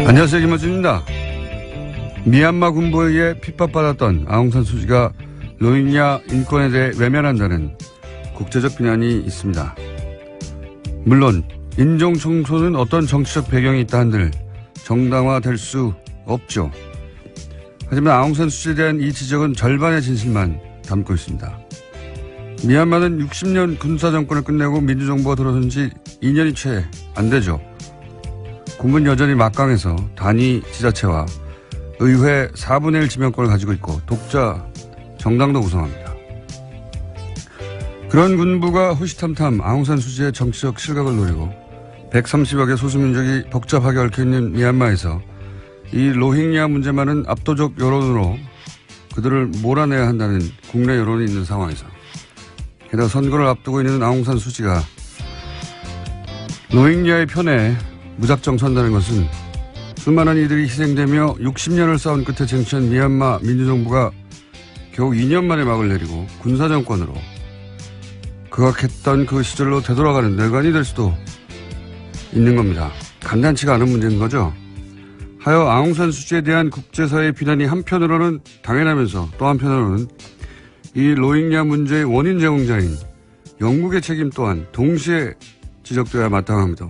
안녕하세요, 김어준입니다. 미얀마 군부에 의해 핍박받았던 아웅산 수지가 로힝야 인권에 대해 외면한다는 국제적 비난이 있습니다. 물론 인종 청소는 어떤 정치적 배경이 있다 한들 정당화될 수 없죠. 하지만 아웅산 수지에 대한 이 지적은 절반의 진실만 담고 있습니다. 미얀마는 60년 군사정권을 끝내고 민주정부가 들어선 지 2년이 채 안 되죠. 군은 여전히 막강해서 단위 지자체와 의회 4분의 1 지명권을 가지고 있고 독자 정당도 구성합니다. 그런 군부가 호시탐탐 아웅산 수지의 정치적 실각을 노리고 130여 개 소수민족이 복잡하게 얽혀있는 미얀마에서 이 로힝야 문제만은 압도적 여론으로 그들을 몰아내야 한다는 국내 여론이 있는 상황에서 게다가 선거를 앞두고 있는 아웅산 수지가 로힝야의 편에 무작정 선다는 것은 수많은 이들이 희생되며 60년을 싸운 끝에 쟁취한 미얀마 민주정부가 겨우 2년 만에 막을 내리고 군사정권으로 극악했던 그 시절로 되돌아가는 뇌관이 될 수도 있는 겁니다. 간단치가 않은 문제인 거죠. 하여 아웅산 수지에 대한 국제사회의 비난이 한편으로는 당연하면서 또 한편으로는 이 로힝야 문제의 원인 제공자인 영국의 책임 또한 동시에 지적되어야 마땅합니다.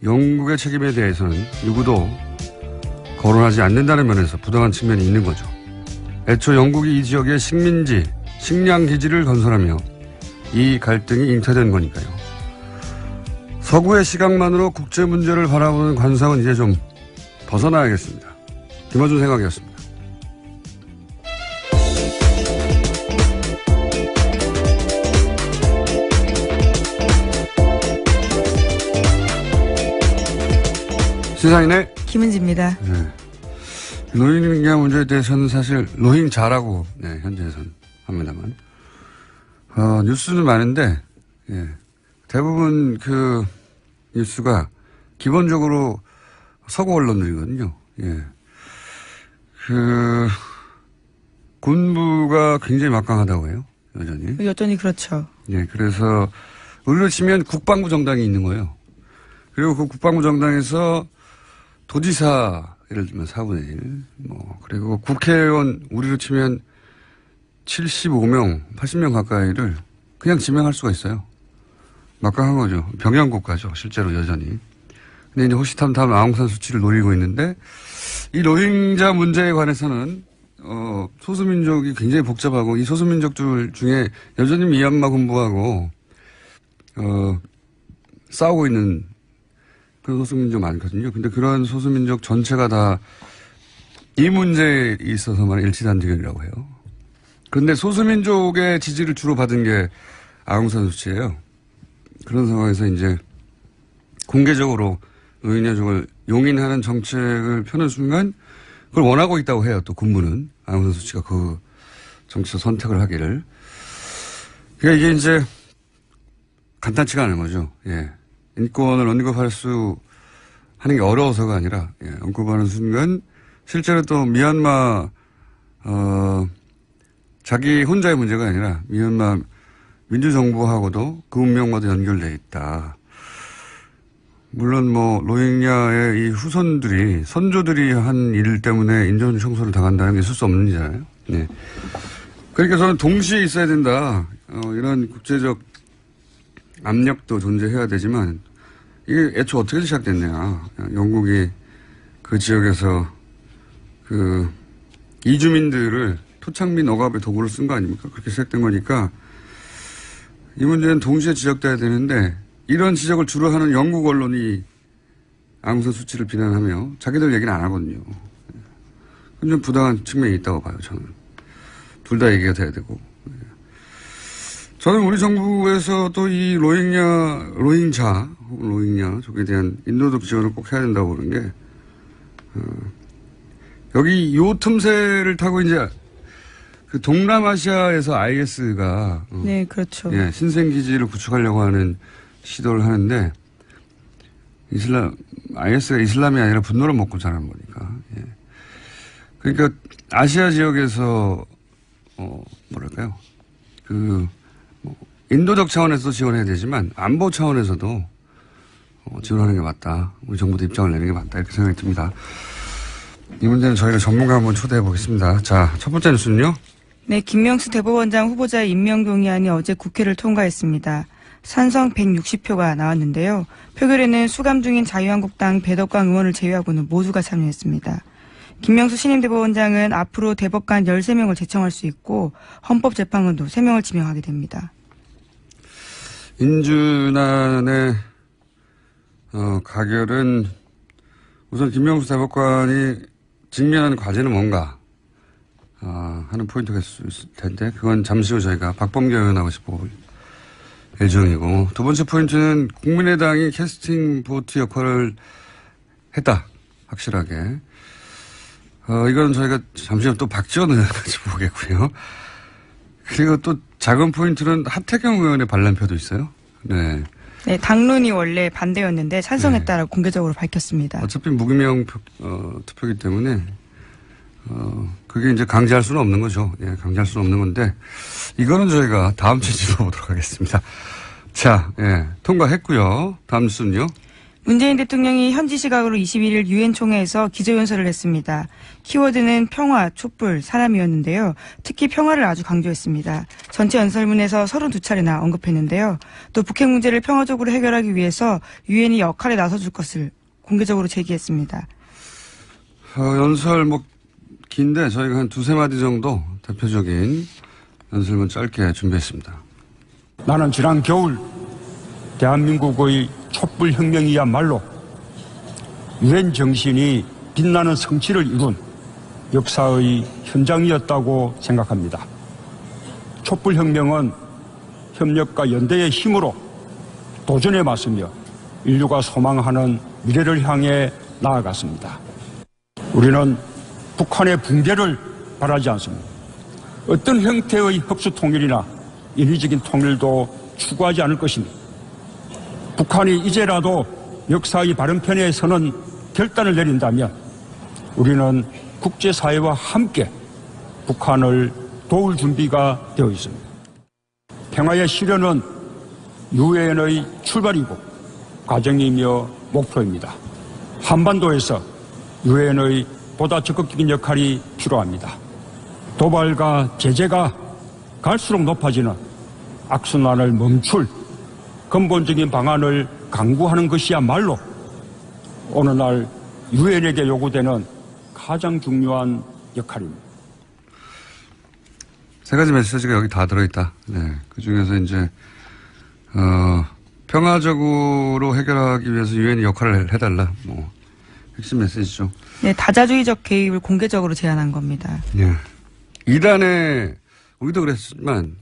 영국의 책임에 대해서는 누구도 거론하지 않는다는 면에서 부당한 측면이 있는 거죠. 애초 영국이 이 지역에 식민지, 식량기지를 건설하며 이 갈등이 잉태된 거니까요. 서구의 시각만으로 국제 문제를 바라보는 관상은 이제 좀 벗어나야겠습니다. 김어준 생각이었습니다. 시사인의 김은지입니다. 네. 로힝야 문제에 대해서는 사실 로힝자라고 현재에서는 합니다만 뉴스는 많은데 대부분 그 뉴스가 기본적으로 서구 언론들이거든요. 그 군부가 굉장히 막강하다고 해요. 여전히 그렇죠. 그래서 우리로 치면 국방부 정당이 있는 거예요. 그리고 그 국방부 정당에서 도지사 예를 들면 4분의 1 그리고 국회의원 우리로 치면 75명 80명 가까이를 그냥 지명할 수가 있어요. 막강한 거죠. 병영국가죠. 실제로 여전히. 근데 이제 호시탐탐 아웅산 수치를 노리고 있는데 이 로힝자 문제에 관해서는 소수민족이 굉장히 복잡하고 이 소수민족들 중에 여전히 미얀마 군부하고 싸우고 있는 그런 소수민족 많거든요. 근데 그런 소수민족 전체가 다 이 문제에 있어서만 일치단결이라고 해요. 그런데 소수민족의 지지를 주로 받은 게 아웅산 수치예요. 그런 상황에서 이제 공개적으로 로힝야족을 용인하는 정책을 펴는 순간 그걸 원하고 있다고 해요. 또 군부는 아웅산 수치가 그 정치적 선택을 하기를. 그러니까 이게 이제 간단치가 않은 거죠. 인권을 언급할 수 하는 게 어려워서가 아니라 언급하는 순간 실제로 또 미얀마 자기 혼자의 문제가 아니라 미얀마 민주정부하고도 그 운명과도 연결돼 있다. 물론 로힝야의 이 후손들이 선조들이 한 일 때문에 인종 청소를 당한다는 게 있을 수 없는 일이잖아요. 그러니까 저는 동시에 있어야 된다. 이런 국제적 압력도 존재해야 되지만 이게 애초 어떻게 시작됐냐. 영국이 그 지역에서 그 이주민들을 토착민 억압의 도구로 쓴 거 아닙니까? 그렇게 시작된 거니까 이 문제는 동시에 지적돼야 되는데 이런 지적을 주로 하는 영국 언론이 아웅산 수치를 비난하며 자기들 얘기는 안 하거든요. 그건 좀 부당한 측면이 있다고 봐요. 저는. 둘 다 얘기가 돼야 되고. 저는 우리 정부에서도 이 로힝자 혹은 로힝야족에 대한 인도적 지원을 꼭 해야 된다고 보는 게 여기 요 틈새를 타고 이제 그 동남아시아에서 IS가 네, 그렇죠. 신생 기지를 구축하려고 하는 시도를 하는데 IS가 이슬람이 아니라 분노를 먹고 자란 거니까. 그러니까 아시아 지역에서 뭐랄까요? 인도적 차원에서 지원해야 되지만 안보 차원에서도 지원하는 게 맞다. 우리 정부도 입장을 내는 게 맞다. 이렇게 생각이 듭니다. 이 문제는 저희가 전문가 한번 초대해 보겠습니다. 자, 첫 번째 뉴스는요. 네, 김명수 대법원장 후보자의 임명 동의안이 어제 국회를 통과했습니다. 찬성 160표가 나왔는데요. 표결에는 수감 중인 자유한국당 배덕광 의원을 제외하고는 모두가 참여했습니다. 김명수 신임 대법원장은 앞으로 대법관 13명을 제청할 수 있고 헌법재판관도 3명을 지명하게 됩니다. 인준안의 가결은 우선 김명수 대법관이 직면한 과제는 뭔가 하는 포인트가 있을 텐데 그건 잠시 후 저희가 박범계 의원하고 짚어볼 예정이고, 두 번째 포인트는 국민의당이 캐스팅 보트 역할을 했다. 확실하게. 이건 저희가 잠시 후 또 박지원 의원까지 보겠고요. 그리고 또 작은 포인트는 하태경 의원의 반란표도 있어요. 네. 네, 당론이 원래 반대였는데 찬성했다라고 공개적으로 밝혔습니다. 어차피 무기명 투표이기 때문에 그게 이제 강제할 수는 없는 거죠. 예, 강제할 수는 없는 건데 이거는 저희가 다음 주에 짚어보도록 하겠습니다. 자, 예, 통과했고요. 다음 뉴스는요. 문재인 대통령이 현지 시각으로 21일 유엔 총회에서 기조연설을 했습니다. 키워드는 평화, 촛불, 사람이었는데요. 특히 평화를 아주 강조했습니다. 전체 연설문에서 32차례나 언급했는데요. 또 북핵 문제를 평화적으로 해결하기 위해서 유엔이 역할에 나서줄 것을 공개적으로 제기했습니다. 연설 긴데 저희가 한 두세 마디 정도 대표적인 연설문 짧게 준비했습니다. 나는 지난 겨울 대한민국의 촛불혁명이야말로 유엔 정신이 빛나는 성취를 이룬 역사의 현장이었다고 생각합니다. 촛불혁명은 협력과 연대의 힘으로 도전에 맞서며 인류가 소망하는 미래를 향해 나아갔습니다. 우리는 북한의 붕괴를 바라지 않습니다. 어떤 형태의 흡수 통일이나 인위적인 통일도 추구하지 않을 것입니다. 북한이 이제라도 역사의 바른 편에 서는 결단을 내린다면 우리는 국제사회와 함께 북한을 도울 준비가 되어 있습니다. 평화의 실현은 유엔의 출발이고 과정이며 목표입니다. 한반도에서 유엔의 보다 적극적인 역할이 필요합니다. 도발과 제재가 갈수록 높아지는 악순환을 멈출 근본적인 방안을 강구하는 것이야말로 오늘날 유엔에게 요구되는 가장 중요한 역할입니다. 세 가지 메시지가 여기 다 들어있다. 네. 그 중에서 이제, 평화적으로 해결하기 위해서 유엔이 역할을 해달라. 핵심 메시지죠. 네, 다자주의적 개입을 공개적으로 제안한 겁니다. 예. 이란에, 우리도 그랬지만,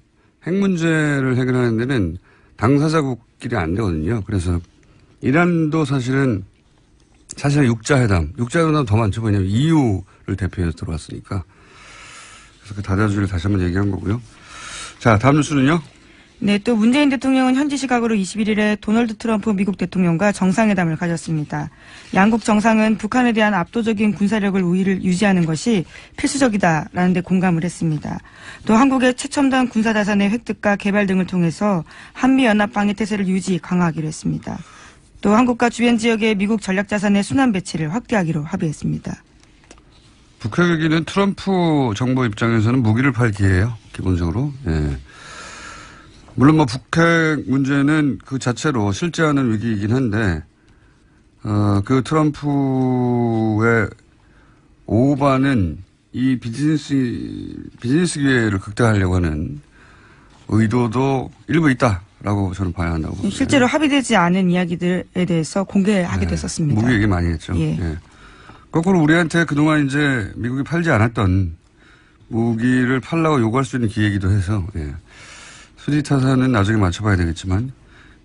핵 문제를 해결하는 데는 당사자국끼리 안 되거든요. 그래서 이란도 사실은 육자회담 더 많죠. 왜냐하면 EU를 대표해서 들어왔으니까. 그래서 그 다자주의를 다시 한번 얘기한 거고요. 자, 다음 뉴스는요. 네, 또 문재인 대통령은 현지 시각으로 21일에 도널드 트럼프 미국 대통령과 정상회담을 가졌습니다. 양국 정상은 북한에 대한 압도적인 군사력을 우위를 유지하는 것이 필수적이다라는 데 공감을 했습니다. 또 한국의 최첨단 군사자산의 획득과 개발 등을 통해서 한미연합 방위태세를 유지, 강화하기로 했습니다. 또 한국과 주변 지역의 미국 전략자산의 순환 배치를 확대하기로 합의했습니다. 북핵 얘기는 트럼프 정부 입장에서는 무기를 팔 기회예요. 기본적으로. 예. 물론 북핵 문제는 그 자체로 실제하는 위기이긴 한데, 그 트럼프의 오바는 이 비즈니스 기회를 극대화하려고 하는 의도도 일부 있다라고 저는 봐야 한다고 봅니다. 실제로 합의되지 않은 이야기들에 대해서 공개하기도 했었습니다. 무기 얘기 많이 했죠. 예. 예. 거꾸로 우리한테 그동안 이제 미국이 팔지 않았던 무기를 팔라고 요구할 수 있는 기회이기도 해서, 예. 수지 타산은 나중에 맞춰봐야 되겠지만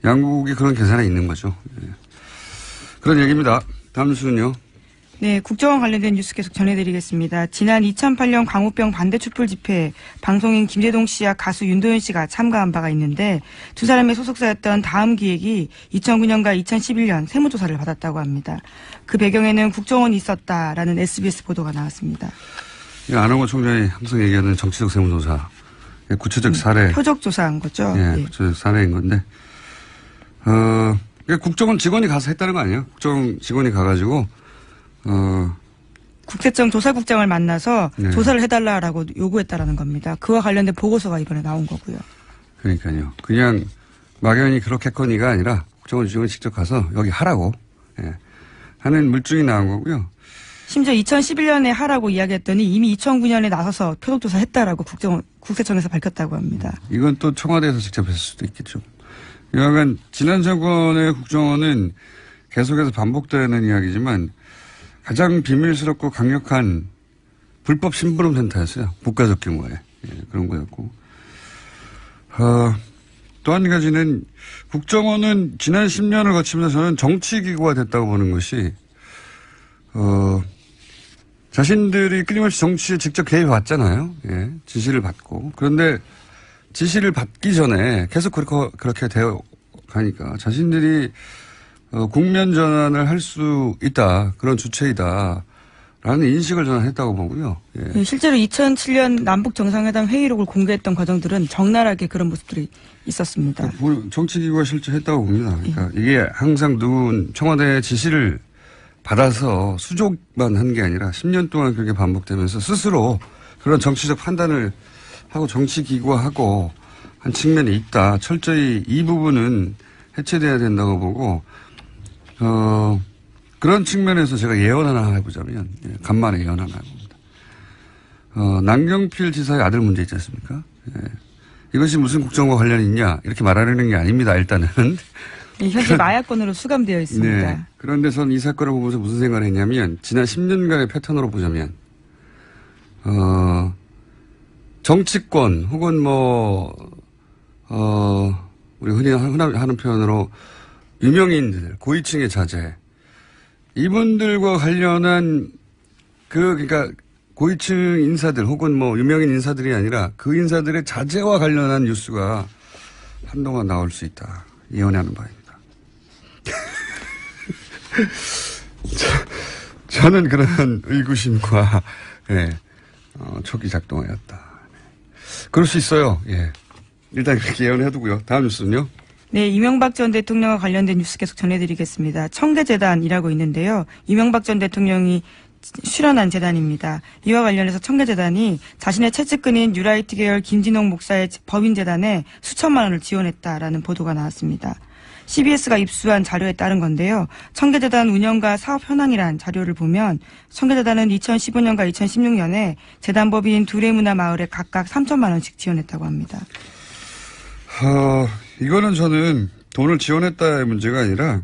양국이 그런 계산에 있는 거죠. 예. 그런 얘기입니다. 다음 뉴스는요. 네, 국정원 관련된 뉴스 계속 전해드리겠습니다. 지난 2008년 광우병 반대 촛불 집회에 방송인 김재동 씨와 가수 윤도현 씨가 참가한 바가 있는데 두 사람의 소속사였던 다음 기획이 2009년과 2011년 세무조사를 받았다고 합니다. 그 배경에는 국정원이 있었다라는 SBS 보도가 나왔습니다. 안홍원 총장이 항상 얘기하는 정치적 세무조사. 구체적 사례. 표적 조사한 거죠. 예, 네. 구체적 사례인 건데, 그러니까 국정원 직원이 가서 했다는 거 아니에요? 국정원 직원이 가가지고, 국세청 조사국장을 만나서 네. 조사를 해달라고 요구했다라는 겁니다. 그와 관련된 보고서가 이번에 나온 거고요. 그러니까요. 그냥 막연히 그렇겠거니가 아니라 국정원 직원이 직접 가서 여기 하라고, 예, 하는 물증이 나온 거고요. 심지어 2011년에 하라고 이야기했더니 이미 2009년에 나서서 표독조사 했다라고 국세청에서 밝혔다고 합니다. 이건 또 청와대에서 직접 했을 수도 있겠죠. 여하간 지난 정권의 국정원은 계속해서 반복되는 이야기지만 가장 비밀스럽고 강력한 불법 심부름 센터였어요. 국가적 규모의, 예, 그런 거였고. 또 한 가지는 국정원은 지난 10년을 거치면서 저는 정치기구가 됐다고 보는 것이, 자신들이 끊임없이 정치에 직접 개입해 왔잖아요. 예, 지시를 받고. 그런데 지시를 받기 전에 계속 그렇게 되어 가니까 자신들이 국면 전환을 할 수 있다. 그런 주체이다. 라는 인식을 저는 했다고 보고요. 예. 실제로 2007년 남북 정상회담 회의록을 공개했던 과정들은 적나라하게 그런 모습들이 있었습니다. 정치기구가 실제 했다고 봅니다. 그러니까 이게 항상 청와대의 지시를 받아서 수족만 한 게 아니라 10년 동안 그렇게 반복되면서 스스로 그런 정치적 판단을 하고 정치기구화하고 한 측면이 있다. 철저히 이 부분은 해체돼야 된다고 보고, 그런 측면에서 제가 예언 하나 해보자면, 예, 간만에 예언 하나 해봅니다. 남경필 지사의 아들 문제 있지 않습니까? 예. 이것이 무슨 국정과 관련이 있냐, 이렇게 말하려는 게 아닙니다, 일단은. 현재 마약건으로 수감되어 있습니다. 네. 그런데 전 이 사건을 보면서 무슨 생각을 했냐면, 지난 10년간의 패턴으로 보자면, 정치권, 혹은 우리 흔히 하는 표현으로 유명인들, 고위층의 자제, 이분들과 관련한 그러니까 고위층 인사들 혹은 유명인 인사들이 아니라 그 인사들의 자제와 관련한 뉴스가 한동안 나올 수 있다. 예언하는 바입니다. 저는 그런 의구심과, 예, 촉이 작동하였다. 그럴 수 있어요. 예. 일단 그렇게 예언해두고요. 다음 뉴스는요. 네, 이명박 전 대통령과 관련된 뉴스 계속 전해드리겠습니다. 청계재단이라고 있는데요. 이명박 전 대통령이 출연한 재단입니다. 이와 관련해서 청계재단이 자신의 채찍근인 뉴라이트 계열 김진홍 목사의 법인재단에 수천만 원을 지원했다라는 보도가 나왔습니다. CBS가 입수한 자료에 따른 건데요. 청계재단 운영과 사업 현황이란 자료를 보면 청계재단은 2015년과 2016년에 재단법인 두레문화마을에 각각 3천만 원씩 지원했다고 합니다. 이거는 저는 돈을 지원했다의 문제가 아니라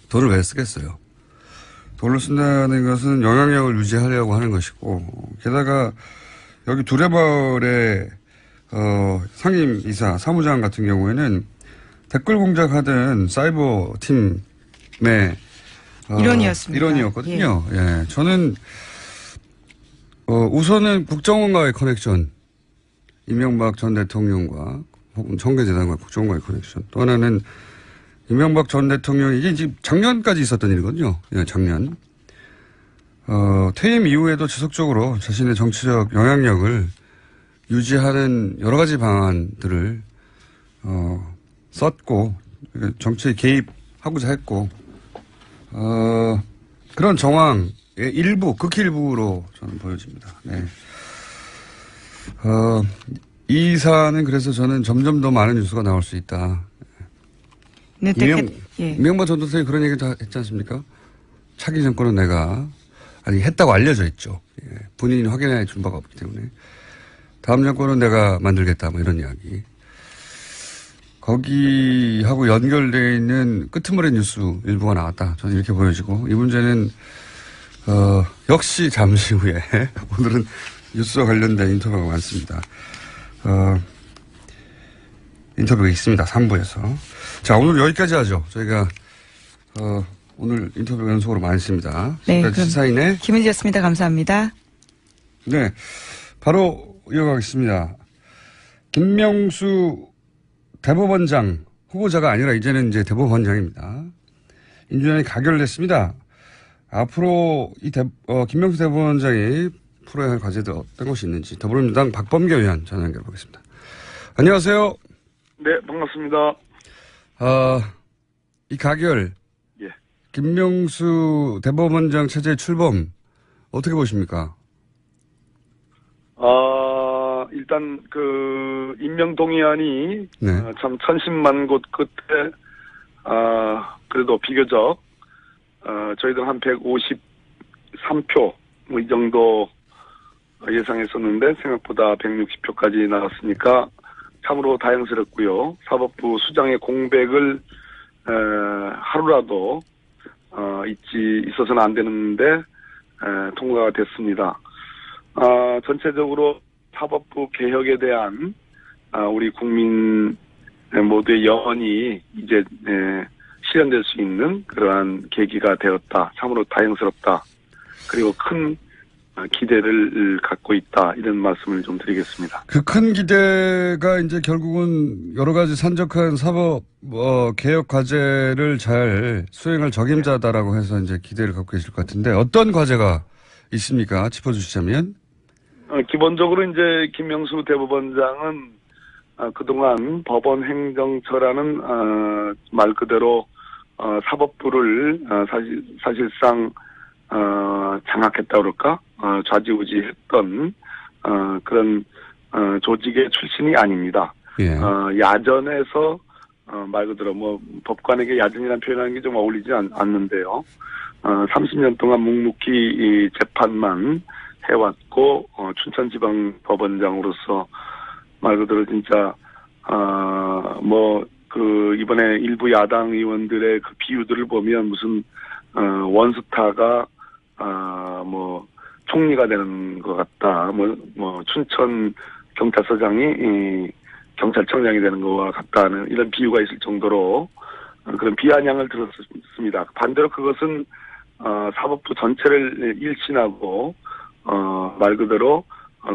돈을 왜 쓰겠어요. 돈을 쓴다는 것은 영향력을 유지하려고 하는 것이고, 게다가 여기 두레마을의 상임이사 사무장 같은 경우에는 댓글 공작하던 사이버 팀의 일원이었거든요. 예. 예. 저는 우선은 국정원과의 커넥션, 이명박 전 대통령과 혹은 청계재단과 국정원과의 커넥션. 또 하나는 이명박 전 대통령이 이게 지금 작년까지 있었던 일이거든요. 예, 작년. 퇴임 이후에도 지속적으로 자신의 정치적 영향력을 유지하는 여러 가지 방안들을 썼고 정치에 개입하고자 했고 그런 정황의 일부, 극히 일부로 저는 보여집니다. 네. 이 사안은 그래서 저는 점점 더 많은 뉴스가 나올 수 있다. 네, 이명박 전 대통령이 그런 얘기도 했지 않습니까? 차기 정권은 했다고 알려져 있죠. 예. 본인이 확인해 준 바가 없기 때문에. 다음 정권은 내가 만들겠다, 이런 이야기. 거기하고 연결되어 있는 끄트머리 뉴스 일부가 나왔다. 저는 이렇게 보여지고, 이 문제는, 역시 잠시 후에, 오늘은 뉴스와 관련된 인터뷰가 많습니다. 인터뷰가 있습니다. 3부에서. 자, 오늘 여기까지 하죠. 저희가, 오늘 인터뷰 연속으로 많이 했습니다. 네. 시사인의 김은지였습니다. 감사합니다. 네. 바로 이어가겠습니다. 김명수 대법원장 후보자가 아니라 이제는 이제 대법원장입니다. 인준안이 가결됐습니다. 앞으로 김명수 대법원장이 풀어야 할 과제들 어떤 것이 있는지 더불어민주당 박범계 의원 전화 연결해 보겠습니다. 안녕하세요. 네, 반갑습니다. 이 가결, 예. 김명수 대법원장 체제의 출범, 어떻게 보십니까? 일단 임명동의안이 네. 참 천신만 곳 끝에 그래도 비교적 저희들 한 153표 뭐 이 정도 예상했었는데 생각보다 160표까지 나왔으니까 참으로 다행스럽고요. 사법부 수장의 공백을 하루라도 있어서는 안 되는데 통과가 됐습니다. 전체적으로 사법부 개혁에 대한 우리 국민 모두의 염원이 이제 실현될 수 있는 그러한 계기가 되었다. 참으로 다행스럽다. 그리고 큰 기대를 갖고 있다. 이런 말씀을 좀 드리겠습니다. 그 큰 기대가 이제 결국은 여러 가지 산적한 사법 개혁 과제를 잘 수행할 적임자다라고 해서 이제 기대를 갖고 계실 것 같은데 어떤 과제가 있습니까? 짚어주시자면. 기본적으로 이제 김명수 대법원장은 그동안 법원 행정처라는 말 그대로 사법부를 사실상 장악했다 그럴까 좌지우지했던 그런 조직의 출신이 아닙니다. 예. 야전에서 말 그대로 뭐 법관에게 야전이라는 표현하는 게 좀 어울리지 않는데요. 30년 동안 묵묵히 이 재판만 해왔고 춘천지방법원장으로서 말 그대로 진짜 이번에 일부 야당 의원들의 그 비유들을 보면 무슨 원스타가 총리가 되는 것 같다. 춘천 경찰서장이 경찰청장이 되는 것과 같다는 이런 비유가 있을 정도로 그런 비아냥을 들었습니다. 반대로 그것은 사법부 전체를 일신하고 말 그대로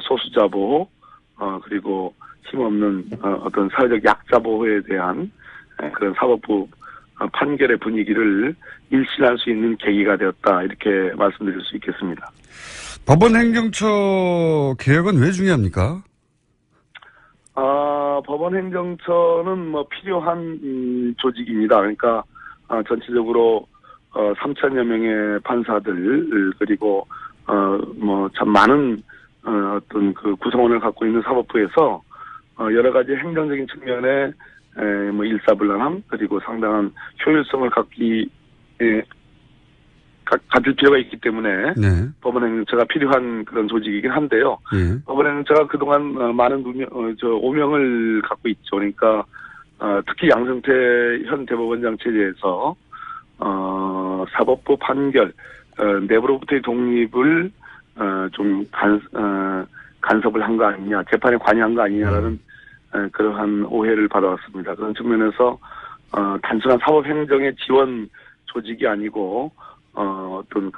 소수자 보호 그리고 힘없는 어떤 사회적 약자 보호에 대한 그런 사법부 판결의 분위기를 일신할 수 있는 계기가 되었다. 이렇게 말씀드릴 수 있겠습니다. 법원 행정처 개혁은 왜 중요합니까? 법원 행정처는 필요한 조직입니다. 그러니까 전체적으로 3천여 명의 판사들 그리고 참 많은 어떤 그 구성원을 갖고 있는 사법부에서 여러 가지 행정적인 측면에 일사불란함 그리고 상당한 효율성을 가질 필요가 있기 때문에 네. 법원행정처가 필요한 그런 조직이긴 한데요. 예. 법원행정처가 그동안 많은 오명을 갖고 있죠. 그러니까 특히 양승태 현 대법원장 체제에서 사법부 판결 내부로부터의 독립을 좀 간섭을 한 거 아니냐, 재판에 관여한 거 아니냐라는 그러한 오해를 받아왔습니다. 그런 측면에서 단순한 사법행정의 지원 조직이 아니고 어떤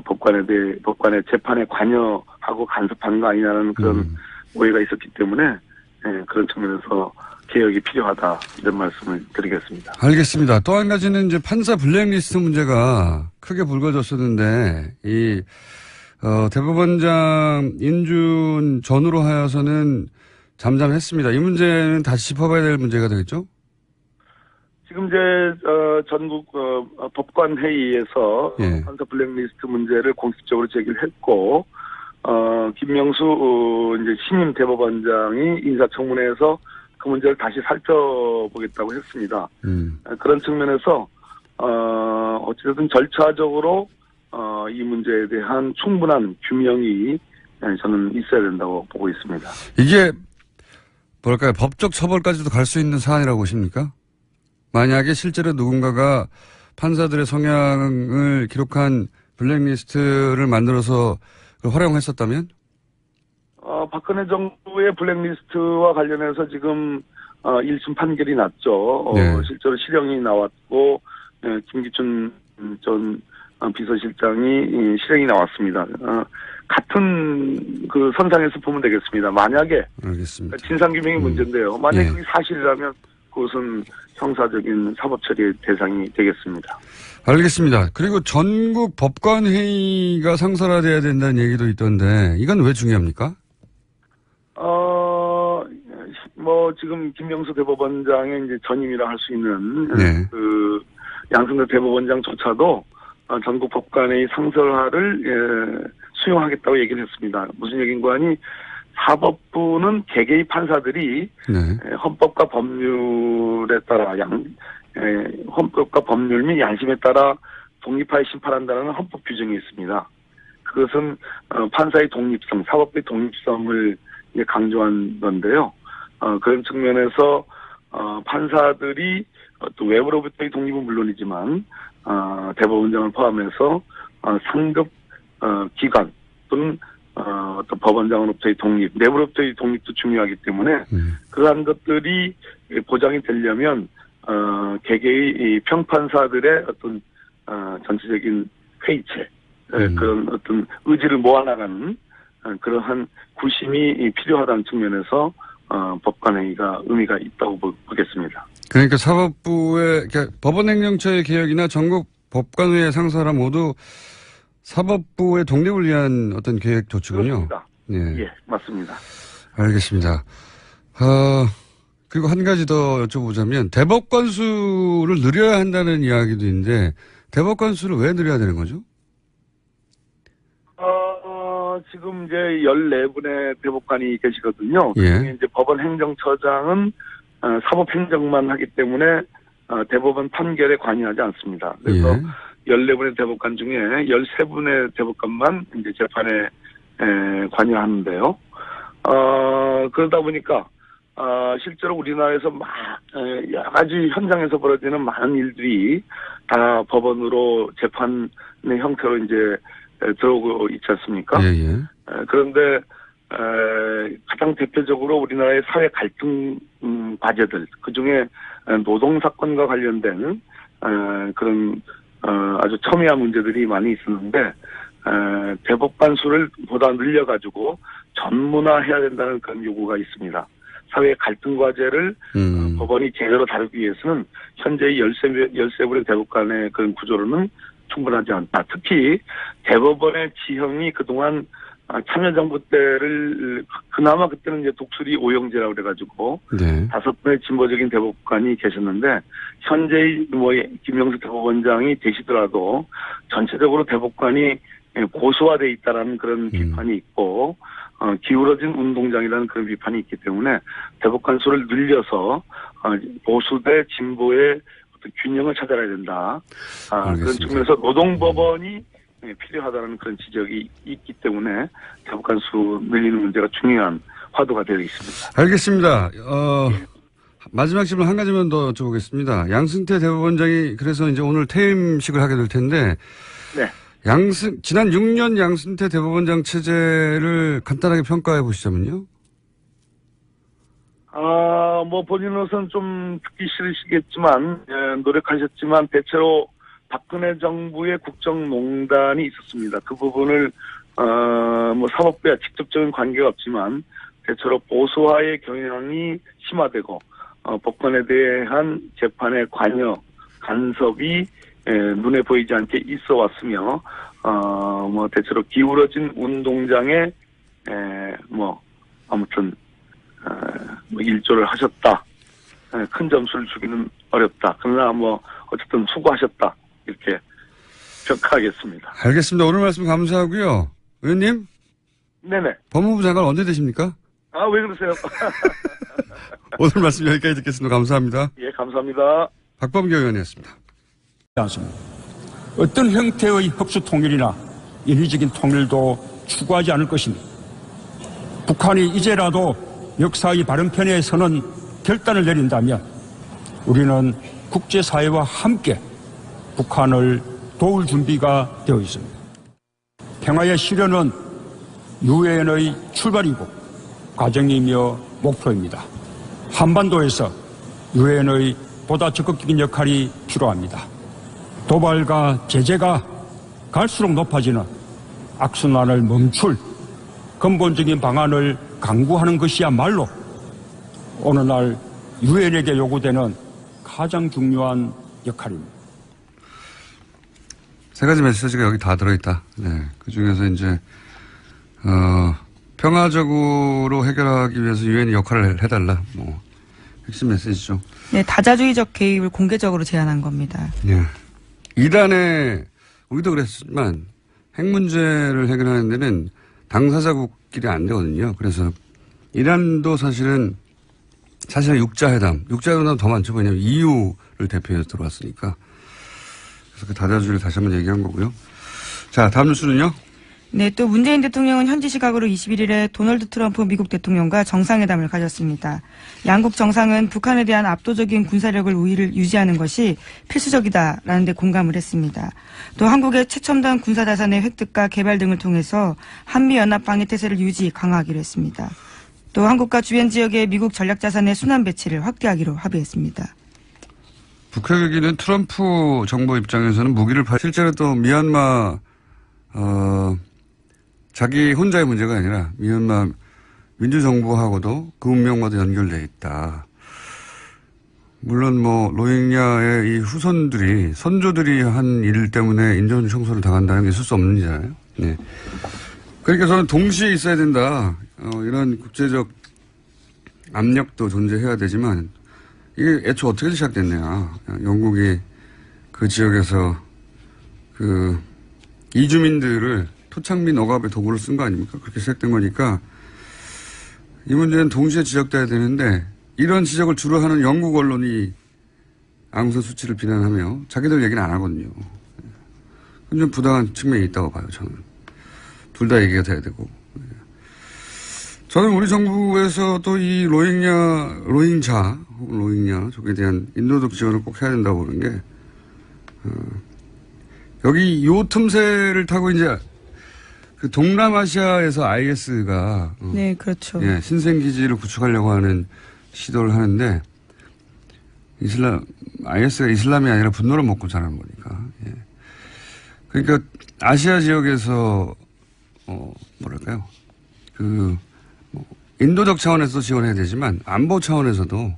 법관의 재판에 관여하고 간섭하는 거 아니냐는 그런 오해가 있었기 때문에 그런 측면에서 개혁이 필요하다 이런 말씀을 드리겠습니다. 알겠습니다. 또 한 가지는 이제 판사 블랙리스트 문제가 크게 불거졌었는데 이 대법원장 인준 전후로 하여서는 잠잠했습니다. 이 문제는 다시 짚어봐야 될 문제가 되겠죠? 지금 이제 전국 법관 회의에서 예. 판사 블랙리스트 문제를 공식적으로 제기를 했고 김명수 이제 신임 대법원장이 인사청문회에서 그 문제를 다시 살펴보겠다고 했습니다. 그런 측면에서 어찌됐든 절차적으로 이 문제에 대한 충분한 규명이 저는 있어야 된다고 보고 있습니다. 이게 뭐랄까요? 법적 처벌까지도 갈 수 있는 사안이라고 보십니까? 만약에 실제로 누군가가 판사들의 성향을 기록한 블랙리스트를 만들어서 활용했었다면? 박근혜 정부의 블랙리스트와 관련해서 지금 1심 판결이 났죠. 네. 실제로 실형이 나왔고 김기춘 전 비서실장이 실형이 나왔습니다. 같은 그 선상에서 보면 되겠습니다. 만약에 알겠습니다. 진상규명이 문제인데요. 만약에 예. 그게 사실이라면 그것은 형사적인 사법 처리의 대상이 되겠습니다. 알겠습니다. 그리고 전국 법관회의가 상설화돼야 된다는 얘기도 있던데 이건 왜 중요합니까? 지금 김명수 대법원장의 이제 전임이라 할 수 있는 네. 그 양승태 대법원장조차도 전국 법관의 상설화를 수용하겠다고 얘기를 했습니다. 무슨 얘기인가 하니 사법부는 개개의 판사들이 네. 헌법과 법률에 따라 헌법과 법률 및 양심에 따라 독립하여 심판한다는 헌법 규정이 있습니다. 그것은 판사의 독립성, 사법부의 독립성을 이제 강조한 건데요. 그런 측면에서 판사들이 또 외부로부터의 독립은 물론이지만 대법원장을 포함해서 상급 기관 또는 또 법원장으로부터의 독립, 내부로부터의 독립도 중요하기 때문에 그러한 것들이 보장이 되려면 개개의 이 평판사들의 어떤 전체적인 회의체, 그런 어떤 의지를 모아나가는 그러한 구심이 필요하다는 측면에서 법관회의가 의미가 있다고 보겠습니다. 그러니까 사법부의 그러니까 법원행정처의 개혁이나 전국 법관회의 상설화 모두 사법부의 독립을 위한 어떤 계획 조치군요. 그렇습니다. 네. 예, 맞습니다. 알겠습니다. 그리고 한 가지 더 여쭤보자면 대법관 수를 늘려야 한다는 이야기도 있는데 대법관 수를 왜 늘려야 되는 거죠? 지금 이제 14분의 대법관이 계시거든요. 예. 그중에 이제 법원 행정처장은 사법행정만 하기 때문에 대법원 판결에 관여하지 않습니다. 그래서 예. 14분의 대법관 중에 13분의 대법관만 이제 재판에 관여하는데요. 그러다 보니까 실제로 우리나라에서 여러 가지 현장에서 벌어지는 많은 일들이 다 법원으로 재판의 형태로 이제 들어오고 있지 않습니까? 예, 예. 그런데 가장 대표적으로 우리나라의 사회 갈등 과제들, 그중에 노동사건과 관련된 그런 아주 첨예한 문제들이 많이 있었는데 대법관 수를 보다 늘려가지고 전문화해야 된다는 그런 요구가 있습니다. 사회 갈등 과제를 법원이 제대로 다루기 위해서는 현재의 13분의 대법관의 그런 구조로는 충분하지 않다. 특히 대법원의 지형이 그동안 참여정부 때를 그나마 그때는 이제 독수리 오영제라고 그래가지고 네. 5분의 진보적인 대법관이 계셨는데 현재의 김명수 대법원장이 되시더라도 전체적으로 대법관이 고수화돼 있다라는 그런 비판이 있고 기울어진 운동장이라는 그런 비판이 있기 때문에 대법관 수를 늘려서 보수 대 진보의 어떤 균형을 찾아야 된다. 그런 측면에서 노동법원이 필요하다는 그런 지적이 있기 때문에 대법관 수 늘리는 문제가 중요한 화두가 되어 있습니다. 알겠습니다. 마지막 질문 한 가지만 더 여쭤보겠습니다. 양승태 대법원장이 그래서 이제 오늘 퇴임식을 하게 될 텐데 네. 지난 6년 양승태 대법원장 체제를 간단하게 평가해 보시자면요. 본인으로서는 좀 듣기 싫으시겠지만, 노력하셨지만, 대체로 박근혜 정부의 국정농단이 있었습니다. 그 부분을, 사법부와 직접적인 관계가 없지만, 대체로 보수화의 경향이 심화되고, 법관에 대한 재판의 관여, 간섭이, 눈에 보이지 않게 있어 왔으며, 대체로 기울어진 운동장에, 아무튼, 일조를 하셨다. 큰 점수를 주기는 어렵다. 그러나 어쨌든 수고하셨다. 이렇게 평가하겠습니다. 알겠습니다. 오늘 말씀 감사하고요. 의원님? 네네. 법무부 장관 언제 되십니까? 왜 그러세요? 오늘 말씀 여기까지 듣겠습니다. 감사합니다. 예, 감사합니다. 박범계 의원이었습니다. 않습니다. 어떤 형태의 흡수 통일이나 인위적인 통일도 추구하지 않을 것입니다. 북한이 이제라도 역사의 바른 편에 서는 결단을 내린다면 우리는 국제사회와 함께 북한을 도울 준비가 되어 있습니다. 평화의 실현은 유엔의 출발이고 과정이며 목표입니다. 한반도에서 유엔의 보다 적극적인 역할이 필요합니다. 도발과 제재가 갈수록 높아지는 악순환을 멈출 근본적인 방안을 강구하는 것이야말로 오늘날 유엔에게 요구되는 가장 중요한 역할입니다. 세 가지 메시지가 여기 다 들어있다. 네. 그 중에서 이제, 평화적으로 해결하기 위해서 유엔이 역할을 해달라. 뭐 핵심 메시지죠. 네, 다자주의적 개입을 공개적으로 제안한 겁니다. 예. 이란에 우리도 그랬지만 핵 문제를 해결하는 데는 당사자국끼리 안 되거든요. 그래서 이란도 사실은 육자회담 더 많죠. 왜냐하면 EU를 대표해서 들어왔으니까. 그래서 그 다자주의를 다시 한번 얘기한 거고요. 자, 다음 뉴스는요. 네, 또 문재인 대통령은 현지 시각으로 21일에 도널드 트럼프 미국 대통령과 정상회담을 가졌습니다. 양국 정상은 북한에 대한 압도적인 군사력을 우위를 유지하는 것이 필수적이다라는 데 공감을 했습니다. 또 한국의 최첨단 군사자산의 획득과 개발 등을 통해서 한미연합 방위태세를 유지, 강화하기로 했습니다. 또 한국과 주변 지역의 미국 전략자산의 순환 배치를 확대하기로 합의했습니다. 북핵이기는 트럼프 정부 입장에서는 무기를 실제로 또 미얀마 자기 혼자의 문제가 아니라 미얀마 민주정부하고도 그 운명과도 연결돼 있다. 물론 뭐 로힝야의 이 후손들이 선조들이 한 일 때문에 인종 청소를 당한다는 게 있을 수 없는 일이잖아요. 네. 그러니까 저는 동시에 있어야 된다. 이런 국제적 압력도 존재해야 되지만 이게 애초 어떻게 시작됐냐. 영국이 그 지역에서 그 이주민들을 토착민 억압의 도구를 쓴 거 아닙니까? 그렇게 시작된 거니까 이 문제는 동시에 지적돼야 되는데 이런 지적을 주로 하는 영국 언론이 앙산 수치를 비난하며 자기들 얘기는 안 하거든요. 그건 좀 부당한 측면이 있다고 봐요, 저는. 둘 다 얘기가 돼야 되고. 저는 우리 정부에서도 이 로힝야족에 대한 인도적 지원을 꼭 해야 된다고 보는 게, 여기 요 틈새를 타고 이제 그 동남아시아에서 IS가 네, 그렇죠. 예, 신생기지를 구축하려고 하는 시도를 하는데 IS가 이슬람이 아니라 분노를 먹고 자라는 거니까. 예. 그러니까 아시아 지역에서 뭐랄까요? 인도적 차원에서 지원해야 되지만 안보 차원에서도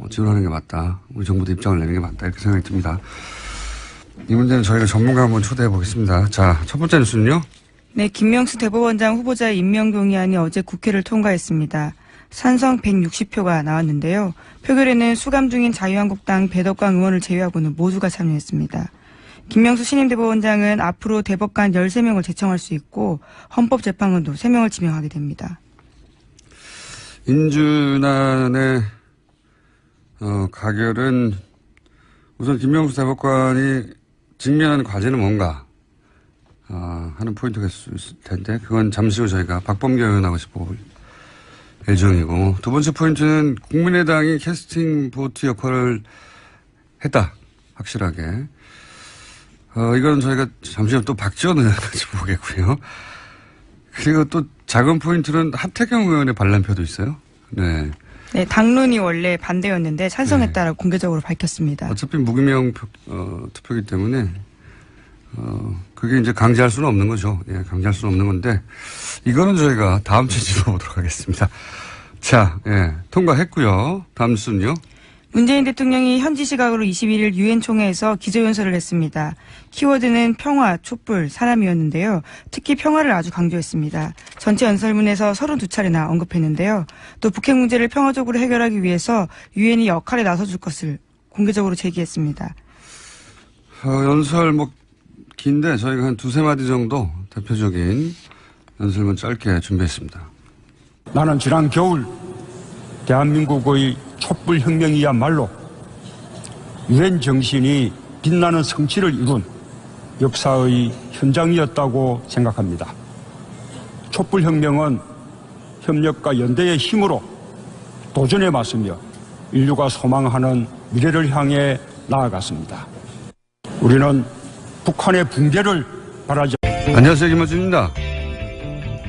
지원하는 게 맞다. 우리 정부도 입장을 내는 게 맞다. 이렇게 생각이 듭니다. 이 문제는 저희가 전문가 한번 초대해 보겠습니다. 자, 첫 번째 뉴스는요. 네, 김명수 대법원장 후보자의 임명동의안이 어제 국회를 통과했습니다. 찬성 160표가 나왔는데요. 표결에는 수감 중인 자유한국당 배덕광 의원을 제외하고는 모두가 참여했습니다. 김명수 신임 대법원장은 앞으로 대법관 13명을 제청할 수 있고 헌법재판관도 3명을 지명하게 됩니다. 인준안의 가결은 우선 김명수 대법관이 직면하는 과제는 뭔가 하는 포인트가 있을 텐데 그건 잠시 후 저희가 박범계 의원하고 짚어볼 예정이고 두 번째 포인트는 국민의당이 캐스팅 보트 역할을 했다. 확실하게. 이건 저희가 잠시 후 또 박지원 의원까지 보겠고요. 그리고 또 작은 포인트는 하태경 의원의 반란표도 있어요. 네. 네, 당론이 원래 반대였는데 찬성했다라고 공개적으로 밝혔습니다. 어차피 무기명 투표이기 때문에 그게 이제 강제할 수는 없는 거죠. 예, 강제할 수는 없는 건데 이거는 저희가 다음 주에 짚어보도록 하겠습니다. 자, 예, 통과했고요. 다음 뉴스는요. 문재인 대통령이 현지 시각으로 21일 유엔 총회에서 기조연설을 했습니다. 키워드는 평화, 촛불, 사람이었는데요. 특히 평화를 아주 강조했습니다. 전체 연설문에서 32차례나 언급했는데요. 또 북핵 문제를 평화적으로 해결하기 위해서 유엔이 역할에 나서줄 것을 공개적으로 제기했습니다. 연설 긴데 저희가 한 두세 마디 정도 대표적인 연설문 짧게 준비했습니다. 나는 지난 겨울 대한민국의 촛불혁명이야말로 유엔 정신이 빛나는 성취를 이룬 역사의 현장이었다고 생각합니다. 촛불혁명은 협력과 연대의 힘으로 도전에 맞서며 인류가 소망하는 미래를 향해 나아갔습니다. 우리는 북한의 붕괴를 바라지. 안녕하세요, 김어준입니다.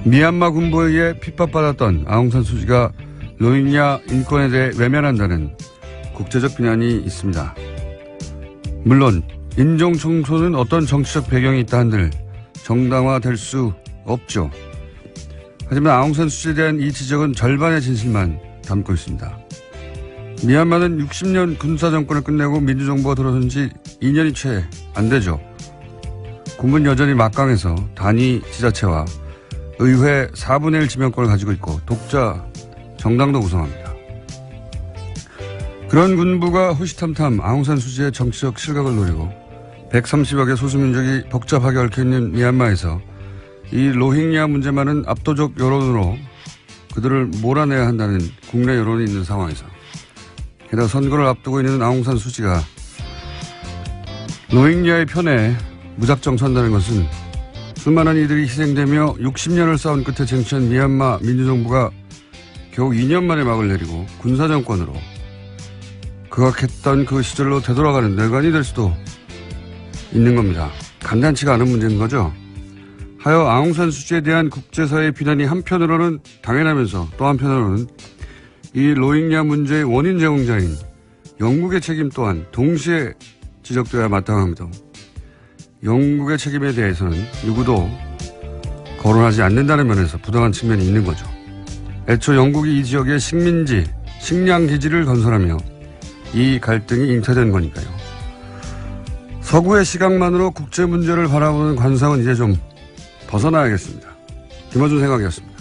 미얀마 군부에 의해 핍박받았던 아웅산 수지가 로힝야 인권에 대해 외면한다는 국제적 비난이 있습니다. 물론 인종 청소는 어떤 정치적 배경이 있다 한들 정당화될 수 없죠. 하지만 아웅산 수지에 대한 이 지적은 절반의 진실만 담고 있습니다. 미얀마는 60년 군사정권을 끝내고 민주정부가 들어선 지 2년이 채 안 되죠. 군부는 여전히 막강해서 단위 지자체와 의회 4분의 1 지명권을 가지고 있고 독자 정당도 구성합니다. 그런 군부가 호시탐탐 아웅산 수지의 정치적 실각을 노리고 130억의 소수민족이 복잡하게 얽혀있는 미얀마에서 이 로힝야 문제만은 압도적 여론으로 그들을 몰아내야 한다는 국내 여론이 있는 상황에서 게다가 선거를 앞두고 있는 아웅산 수지가 로힝야의 편에 무작정 선다는 것은 수많은 이들이 희생되며 60년을 싸운 끝에 쟁취한 미얀마 민주정부가 겨우 2년 만에 막을 내리고 군사정권으로 극악했던 그 시절로 되돌아가는 뇌관이 될 수도 있는 겁니다. 간단치가 않은 문제인 거죠. 하여 아웅산 수지에 대한 국제사회의 비난이 한편으로는 당연하면서 또 한편으로는 이 로힝야 문제의 원인 제공자인 영국의 책임 또한 동시에 지적되어야 마땅합니다. 영국의 책임에 대해서는 누구도 거론하지 않는다는 면에서 부당한 측면이 있는 거죠. 애초 영국이 이 지역의 식민지, 식량기지를 건설하며 이 갈등이 잉태된 거니까요. 서구의 시각만으로 국제 문제를 바라보는 관상은 이제 좀 벗어나야겠습니다. 김어준 생각이었습니다.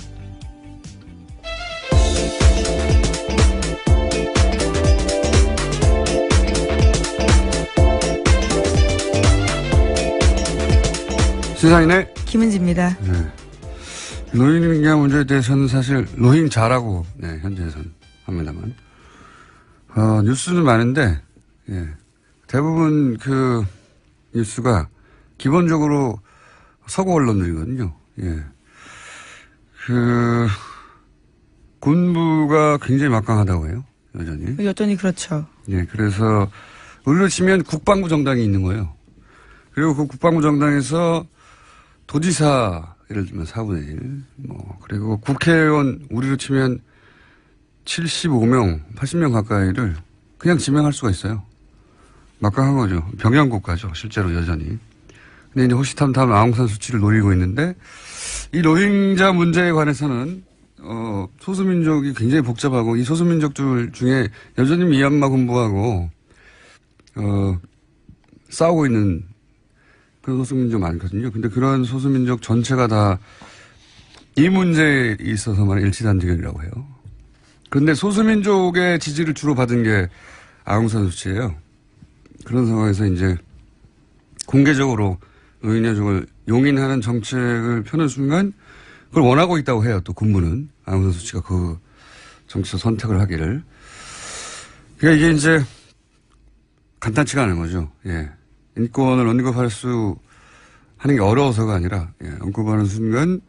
시사인의 김은지입니다. 네. 로힝야 문제에 대해서는 사실 로힝자라고 현재에서는 합니다만 뉴스는 많은데 대부분 그 뉴스가 기본적으로 서구 언론들이거든요. 그 군부가 굉장히 막강하다고 해요. 여전히 그렇죠. 그래서 우리로 치면 국방부 정당이 있는 거예요. 그리고 그 국방부 정당에서 도지사 예를 들면 4분의 1 그리고 국회의원 우리로 치면 75명 80명 가까이를 그냥 지명할 수가 있어요. 막강한 거죠. 병영국가죠. 실제로 여전히. 근데 이제 호시탐탐 아웅산 수치를 노리고 있는데 이 로힝자 문제에 관해서는 소수민족이 굉장히 복잡하고 이 소수민족들 중에 여전히 미얀마 군부하고 싸우고 있는 그런 소수민족 많거든요. 근데 그런 소수민족 전체가 다 이 문제에 있어서만 일치단결이라고 해요. 그런데 소수민족의 지지를 주로 받은 게 아웅산 수치예요. 그런 상황에서 이제 공개적으로 로힝야족을 용인하는 정책을 펴는 순간 그걸 원하고 있다고 해요. 또 군부는 아웅산 수치가 그 정치적 선택을 하기를. 그러니까 이게 이제 간단치가 않은 거죠. 인권을 언급할 수 하는 게 어려워서가 아니라 언급하는 순간